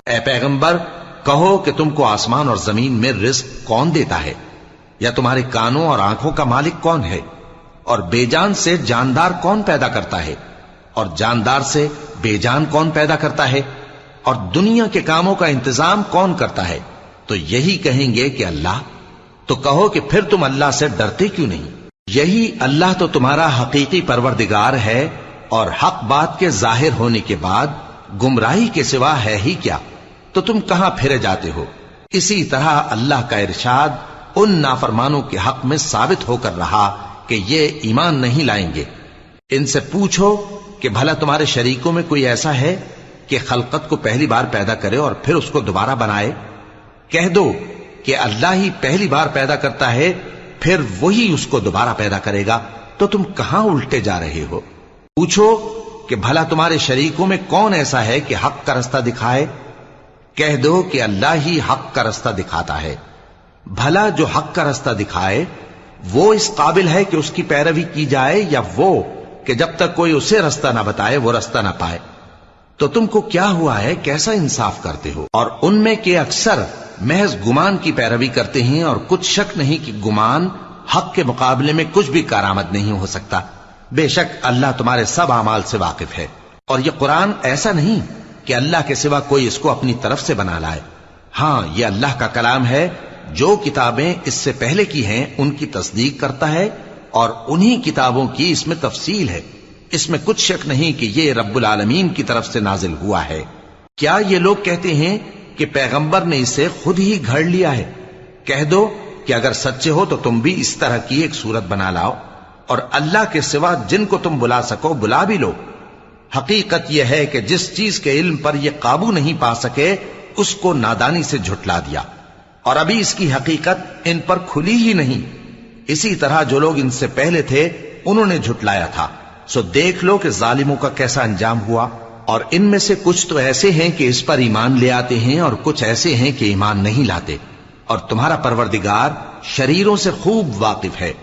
اے پیغمبر کہو کہ تم کو آسمان اور زمین میں رزق کون دیتا ہے؟ یا تمہارے کانوں اور آنکھوں کا مالک کون ہے؟ اور بے جان سے جاندار کون پیدا کرتا ہے؟ اور جاندار سے بے جان کون پیدا کرتا ہے؟ اور دنیا کے کاموں کا انتظام کون کرتا ہے؟ تو یہی کہیں گے کہ اللہ۔ تو کہو کہ پھر تم اللہ سے ڈرتے کیوں نہیں؟ یہی اللہ تو تمہارا حقیقی پروردگار ہے، اور حق بات کے ظاہر ہونے کے بعد گمراہی کے سوا ہے ہی کیا؟ تو تم کہاں پھرے جاتے ہو؟ اسی طرح اللہ کا ارشاد ان نافرمانوں کے حق میں ثابت ہو کر رہا کہ یہ ایمان نہیں لائیں گے۔ ان سے پوچھو کہ بھلا تمہارے شریکوں میں کوئی ایسا ہے کہ خلقت کو پہلی بار پیدا کرے اور پھر اس کو دوبارہ بنائے؟ کہہ دو کہ اللہ ہی پہلی بار پیدا کرتا ہے، پھر وہی اس کو دوبارہ پیدا کرے گا۔ تو تم کہاں الٹے جا رہے ہو؟ پوچھو کہ بھلا تمہارے شریکوں میں کون ایسا ہے کہ حق کا رستہ دکھائے؟ کہہ دو کہ اللہ ہی حق کا رستہ دکھاتا ہے۔ بھلا جو حق کا رستہ دکھائے وہ اس قابل ہے کہ اس کی پیروی کی جائے، یا وہ کہ جب تک کوئی اسے رستہ نہ بتائے وہ رستہ نہ پائے؟ تو تم کو کیا ہوا ہے؟ کیسا انصاف کرتے ہو؟ اور ان میں کے اکثر محض گمان کی پیروی کرتے ہیں، اور کچھ شک نہیں کہ گمان حق کے مقابلے میں کچھ بھی کارآمد نہیں ہو سکتا۔ بے شک اللہ تمہارے سب اعمال سے واقف ہے۔ اور یہ قرآن ایسا نہیں کہ اللہ کے سوا کوئی اس کو اپنی طرف سے بنا لائے۔ ہاں، یہ اللہ کا کلام ہے۔ جو کتابیں اس سے پہلے کی ہیں ان کی تصدیق کرتا ہے، اور انہی کتابوں کی اس میں تفصیل ہے۔ اس میں کچھ شک نہیں کہ یہ رب العالمین کی طرف سے نازل ہوا ہے۔ کیا یہ لوگ کہتے ہیں کہ پیغمبر نے اسے خود ہی گھڑ لیا ہے؟ کہہ دو کہ اگر سچے ہو تو تم بھی اس طرح کی ایک صورت بنا لاؤ، اور اللہ کے سوا جن کو تم بلا سکو بلا بھی لو۔ حقیقت یہ ہے کہ جس چیز کے علم پر یہ قابو نہیں پا سکے اس کو نادانی سے جھٹلا دیا، اور ابھی اس کی حقیقت ان پر کھلی ہی نہیں۔ اسی طرح جو لوگ ان سے پہلے تھے انہوں نے جھٹلایا تھا، سو دیکھ لو کہ ظالموں کا کیسا انجام ہوا۔ اور ان میں سے کچھ تو ایسے ہیں کہ اس پر ایمان لے آتے ہیں، اور کچھ ایسے ہیں کہ ایمان نہیں لاتے، اور تمہارا پروردگار شریروں سے خوب واقف ہے۔